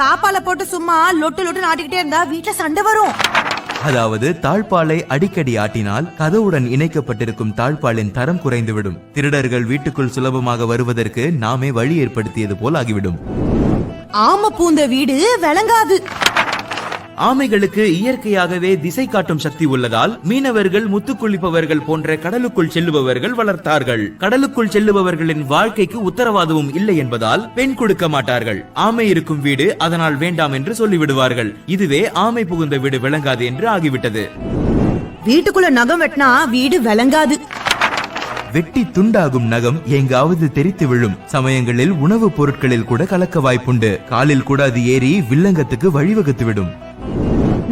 தாப்பால போட்டு சும்மா லொட்டு லொட்டு ஆட்டிக்கிட்டே இருந்தா வீட்டுல சண்டை வரும். அதாவது தாழ்பாலை அடிக்கடி ஆட்டினால் கதவுடன் இணைக்கப்பட்டிருக்கும் தாழ்பாலின் தரம் குறைந்துவிடும். திருடர்கள் வீட்டுக்குள் சுலபமாக வருவதற்கு நாமே வழி ஏற்படுத்தியது போல் ஆகிவிடும். ஆம பூந்த வீடு விளங்காது. ஆமைகளுக்கு இயற்கையாகவே திசை காட்டும் சக்தி உள்ளதால் மீனவர்கள் முத்துக்குளிப்பவர்கள் போன்ற கடலுக்குள் செல்லுபவர்கள் வளர்த்தார்கள். கடலுக்குள் செல்லுபவர்களின் வாழ்க்கைக்கு உத்தரவாதமும் இல்லை என்பதால் பெண் கொடுக்க மாட்டார்கள். ஆமை இருக்கும் வீடு அதனால் வேண்டாம் என்று சொல்லிவிடுவார்கள். இதுவே ஆமை புகுந்த வீடு விளங்காது என்று ஆகிவிட்டது. வீட்டுக்குள்ள நகம் வெட்டினா வீடு விளங்காது. வெட்டி துண்டாகும் நகம் எங்காவது தெரித்து விழும். சமயங்களில் உணவுப் பொருட்களில் கூட கலக்க வாய்ப்புண்டு. காலில் கூட அது ஏறி வில்லங்கத்துக்கு வழிவகுத்து விடும்.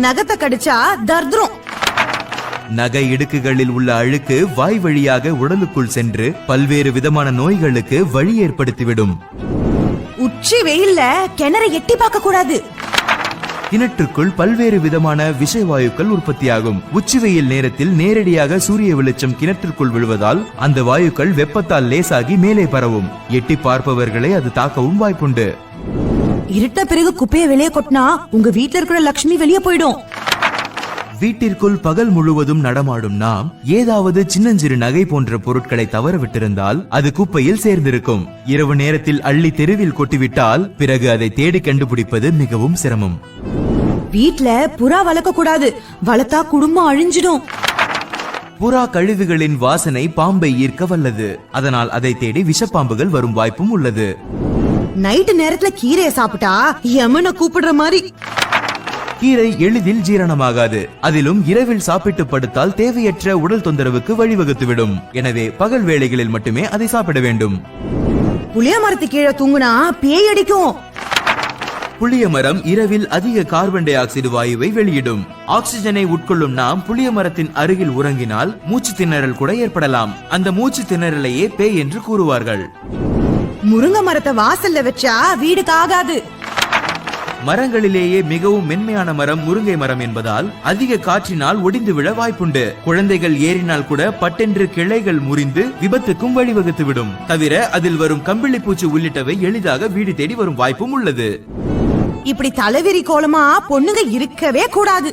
நகத்தை கடிச்சா தர்திரம். நகை இடுக்குகளில் உள்ள அழுக்கு வாய் வழியாக உடலுக்குள் சென்று பல்வேறு விதமான நோய்களுக்கு வழி ஏற்படுத்திவிடும். உச்சி வெயில்ல கிணறு எட்டி பார்க்க கூடாது. கிணற்றுக்குள் பல்வேறு விதமான விஷவாயுக்கள் உற்பத்தியாகும். உச்சி வெயில் நேரத்தில் நேரடியாக சூரிய வெளிச்சம் கிணற்றுக்குள் விழுவதால் அந்த வாயுக்கள் வெப்பத்தால் லேசாகி மேலே பரவும். எட்டி பார்ப்பவர்களை அது தாக்கவும் வாய்ப்புண்டு. இருட்ட பிறகு குப்பையை வெளியே கொட்டினா உங்க வீட்டுல இருக்கிற லட்சுமி வெளியே போயிடும். வீட்டிற்குள் பகல் முழுவதும் நடமாடும் நாம் ஏதாவது சின்னஞ்சிறு நகை போன்ற பொருட்களை தவற விட்டிருந்தால் அது குப்பையில் சேர்ந்திருக்கும். இரவு நேரத்தில் அள்ளி தெருவில் கொட்டிவிட்டால் பிறகு அதை தேடி கண்டுபிடிப்பது மிகவும் சிரமம். வீட்டுல புறா வளர்க்க கூடாது. வளர்த்தா குடும்பம் அழிஞ்சிடும். புறா கழிவுகளின் வாசனை பாம்பை ஈர்க்க வல்லது. அதனால் அதை தேடி விஷப்பாம்புகள் வரும் வாய்ப்பும் உள்ளது. நைட்டு நேரத்துல கீரையை சாப்பிட்டா யமனை கூப்பிடுற மாதிரி. கீரை எளிதில் ஜீரணமாகாது. அதிலும் இரவில் சாப்பிட்டு படுத்தால் தேவையற்ற உடல் தொந்தரவுக்கு வழிவகுத்துவிடும். எனவே பகல் வேளைகளில் மட்டுமே அதை சாப்பிட வேண்டும். புளிய மரத்து கீழே தூங்குனா பேய் அடிக்கும். புளிய மரம் இரவில் அதிக கார்பன் டை ஆக்சைடு வாயுவை வெளியிடும். ஆக்சிஜனை உட்கொள்ளும் நாம் புளிய மரத்தின் அருகில் உறங்கினால் மூச்சு திணறல் கூட ஏற்படலாம். அந்த மூச்சு திணறலையே பேய் என்று கூறுவார்கள். முருங்கை மரத்தை வாசல்ல வச்சா வீடுக்கு ஆகாது. மரங்களிலேயே மிகவும் மென்மையான மரம் முருங்கை மரம் என்பதால் அதிக காற்றினால் ஒடிந்து விழ வாய்ப்புண்டு. குழந்தைகள் ஏறினால் கூட பட்டென்று கிளைகள் முறிந்து விபத்துக்கும் வழிவகுத்துவிடும். தவிர அதில் வரும் கம்பிளி பூச்சி உள்ளிட்டவை எளிதாக வீடு தேடி வரும் வாய்ப்பும் உள்ளது. இப்படி தலைவிரி கோலமா பொண்ணுங்க இருக்கவே கூடாது.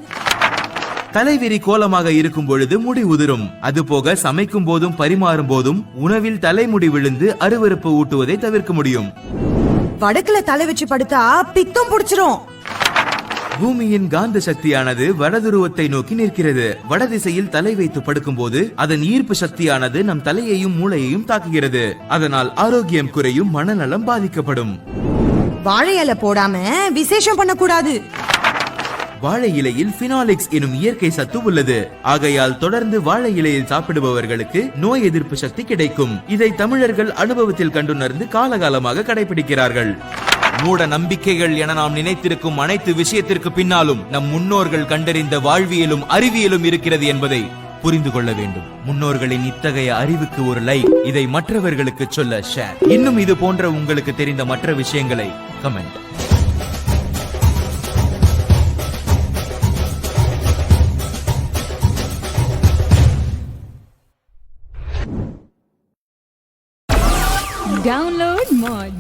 தலைவிரி கோலமாக இருக்கும் பொழுது முடி உதிரும். அதுபோக சமைக்கும் போதும் பரிமாறும் போதும் உணவில் தலைமுடி விழுந்து அருவருப்பு ஊட்டுவதை தவிர்க்க முடியும். வடக்குல தலை வச்சு படுத்தா பித்தம் புடிச்சிரும். பூமியின் காந்த சக்தியானது வடதுருவத்தை நோக்கி நிற்கிறது. வடதிசையில் தலை வைத்து படுக்கும் போது அதன் ஈர்ப்பு சக்தியானது நம் தலையையும் மூளையையும் தாக்குகிறது. அதனால் ஆரோக்கியம் குறையும், மனநலம் பாதிக்கப்படும். வாழை இலை போடாம விசேஷம் பண்ணக்கூடாது. வாழை இலையில் பினாலிக்ஸ் எனும் இயற்கை சத்து உள்ளது. ஆகையால் தொடர்ந்து வாழை இலையில் சாப்பிடுபவர்களுக்கு நோய் எதிர்ப்பு சக்தி கிடைக்கும். இதை தமிழர்கள் அனுபவத்தில் கண்டுணர்ந்து காலகாலமாக கடைபிடிக்கிறார்கள். மூட நம்பிக்கைகள் என நாம் நினைத்திருக்கும் அனைத்து விஷயத்திற்கு பின்னாலும் நம் முன்னோர்கள் கண்டறிந்த வாழ்வியலும் அறிவியலும் இருக்கிறது என்பதை புரிந்து கொள்ள வேண்டும். முன்னோர்களின் இத்தகைய அறிவுக்கு ஒரு லைக். இதை மற்றவர்களுக்கு சொல்ல ஷேர். இன்னும் இது போன்ற உங்களுக்கு தெரிந்த மற்ற விஷயங்களை கமெண்ட். Download Moj.